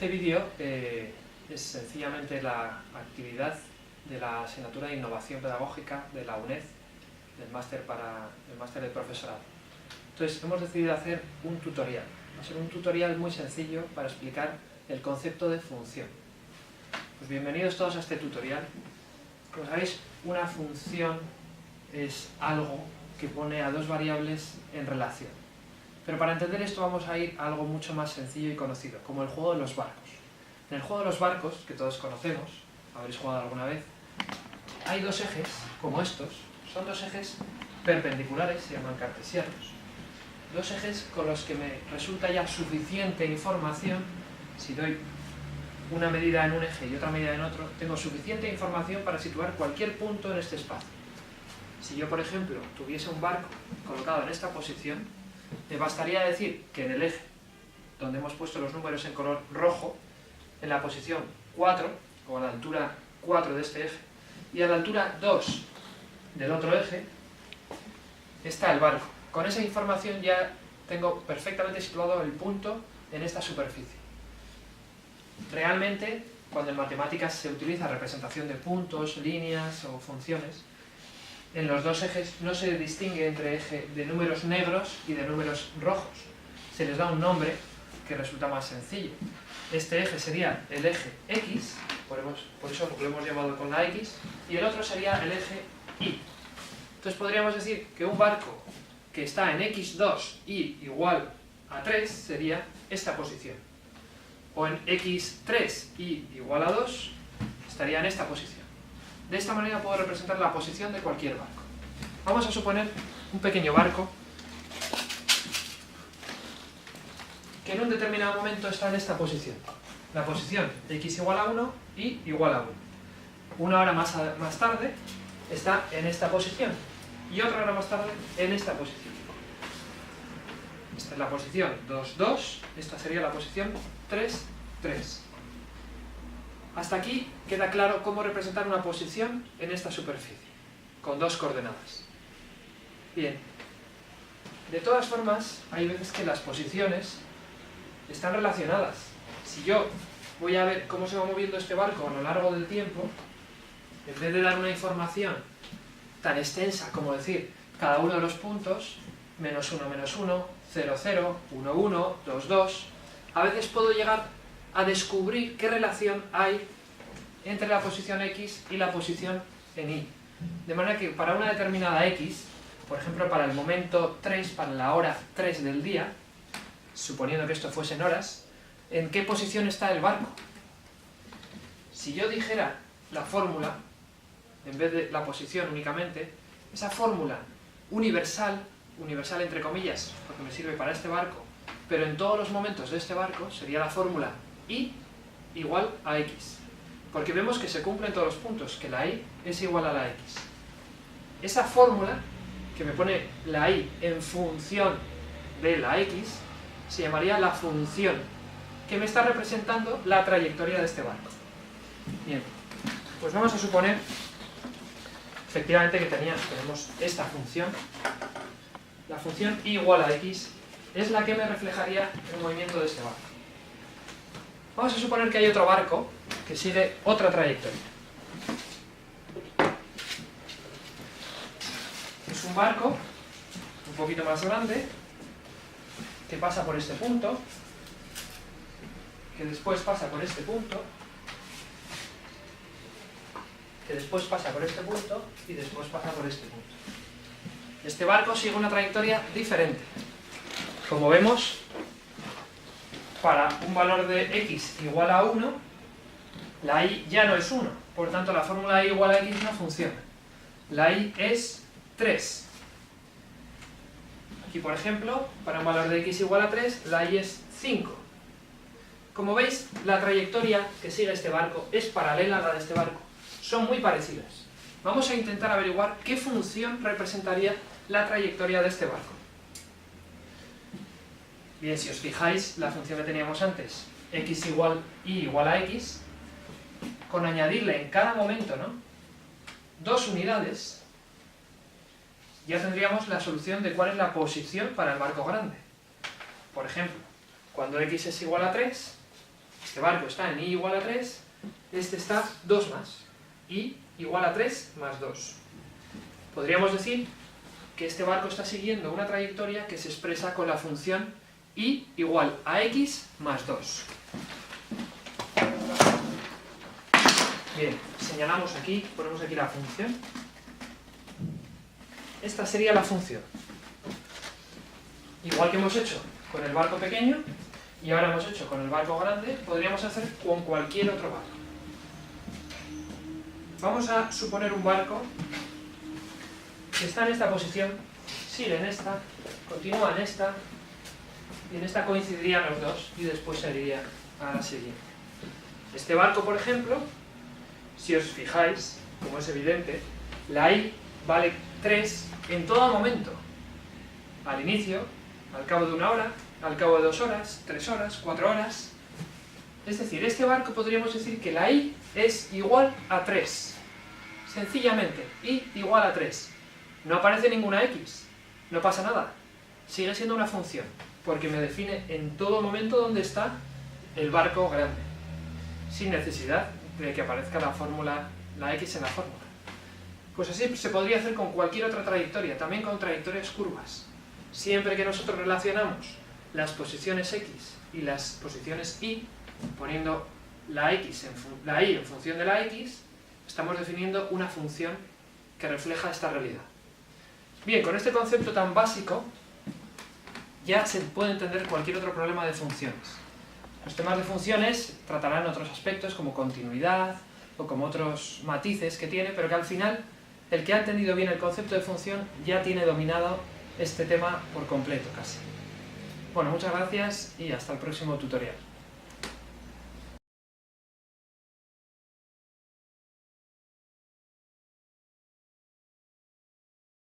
Este vídeo es sencillamente la actividad de la asignatura de Innovación Pedagógica de la UNED, del máster de profesorado. Entonces hemos decidido hacer un tutorial. Va a ser un tutorial muy sencillo para explicar el concepto de función. Pues bienvenidos todos a este tutorial. Como sabéis, una función es algo que pone a dos variables en relación. Pero para entender esto vamos a ir a algo mucho más sencillo y conocido, como el juego de los barcos. En el juego de los barcos, que todos conocemos, habréis jugado alguna vez, hay dos ejes, como estos, son dos ejes perpendiculares, se llaman cartesianos. Dos ejes con los que me resulta ya suficiente información, si doy una medida en un eje y otra medida en otro, tengo suficiente información para situar cualquier punto en este espacio. Si yo, por ejemplo, tuviese un barco colocado en esta posición, me bastaría decir que en el eje, donde hemos puesto los números en color rojo, en la posición 4, o a la altura 4 de este eje, y a la altura 2 del otro eje, está el barco. Con esa información ya tengo perfectamente situado el punto en esta superficie. Realmente, cuando en matemáticas se utiliza representación de puntos, líneas o funciones, en los dos ejes no se distingue entre eje de números negros y de números rojos. Se les da un nombre que resulta más sencillo. Este eje sería el eje X, por eso lo hemos llamado con la X, y el otro sería el eje Y. Entonces podríamos decir que un barco que está en X2 y igual a 3 sería esta posición. O en X3 y igual a 2 estaría en esta posición. De esta manera puedo representar la posición de cualquier barco. Vamos a suponer un pequeño barco que en un determinado momento está en esta posición. La posición X igual a 1 y igual a 1. Una hora más tarde está en esta posición y otra hora más tarde en esta posición. Esta es la posición 2, 2, esta sería la posición 3, 3. Hasta aquí queda claro cómo representar una posición en esta superficie, con dos coordenadas. Bien, de todas formas, hay veces que las posiciones están relacionadas. Si yo voy a ver cómo se va moviendo este barco a lo largo del tiempo, en vez de dar una información tan extensa como decir cada uno de los puntos, menos 1, 0, 0, 1, 1, 2, 2, a veces puedo llegar a descubrir qué relación hay entre la posición X y la posición en Y. De manera que para una determinada X, por ejemplo para el momento 3, para la hora 3 del día, suponiendo que esto fuesen horas, ¿en qué posición está el barco? Si yo dijera la fórmula, en vez de la posición únicamente, esa fórmula universal entre comillas, porque me sirve para este barco, pero en todos los momentos de este barco sería la fórmula Y igual a X. Porque vemos que se cumplen todos los puntos, que la Y es igual a la X. Esa fórmula, que me pone la Y en función de la X, se llamaría la función, que me está representando la trayectoria de este barco. Bien, pues vamos a suponer, efectivamente, que tenemos esta función. La función Y igual a X es la que me reflejaría el movimiento de este barco. Vamos a suponer que hay otro barco que sigue otra trayectoria. Es un barco un poquito más grande que pasa por este punto, que después pasa por este punto, que después pasa por este punto y después pasa por este punto. Este barco sigue una trayectoria diferente. Como vemos, para un valor de X igual a 1, la Y ya no es 1, por tanto la fórmula Y igual a X no funciona. La Y es 3. Aquí, por ejemplo, para un valor de X igual a 3, la Y es 5. Como veis, la trayectoria que sigue este barco es paralela a la de este barco. Son muy parecidas. Vamos a intentar averiguar qué función representaría la trayectoria de este barco. Bien, si os fijáis, la función que teníamos antes, X igual Y igual a X, con añadirle en cada momento, dos unidades, ya tendríamos la solución de cuál es la posición para el barco grande. Por ejemplo, cuando X es igual a 3, este barco está en y igual a 3, este está 2 más, y igual a 3 más 2. Podríamos decir que este barco está siguiendo una trayectoria que se expresa con la función y igual a x más 2. Bien, señalamos aquí, ponemos aquí la función. Esta sería la función. Igual que hemos hecho con el barco pequeño, y ahora hemos hecho con el barco grande, podríamos hacer con cualquier otro barco. Vamos a suponer un barco que está en esta posición, sigue en esta, continúa en esta, y en esta coincidirían los dos, y después se iría a la siguiente. Este barco, por ejemplo, si os fijáis, como es evidente, la i vale 3 en todo momento. Al inicio, al cabo de 1 hora, al cabo de 2 horas, 3 horas, 4 horas. Es decir, este barco podríamos decir que la i es igual a 3. Sencillamente, i igual a 3. No aparece ninguna x, no pasa nada. Sigue siendo una función, porque me define en todo momento dónde está el barco grande, sin necesidad de que aparezca la fórmula, la x en la fórmula. Pues así se podría hacer con cualquier otra trayectoria, también con trayectorias curvas. Siempre que nosotros relacionamos las posiciones x y las posiciones y, poniendo la y en función de la x, estamos definiendo una función que refleja esta realidad. Bien, con este concepto tan básico ya se puede entender cualquier otro problema de funciones. Los temas de funciones tratarán otros aspectos como continuidad o como otros matices que tiene, pero que al final el que ha entendido bien el concepto de función ya tiene dominado este tema por completo casi. Bueno, muchas gracias y hasta el próximo tutorial.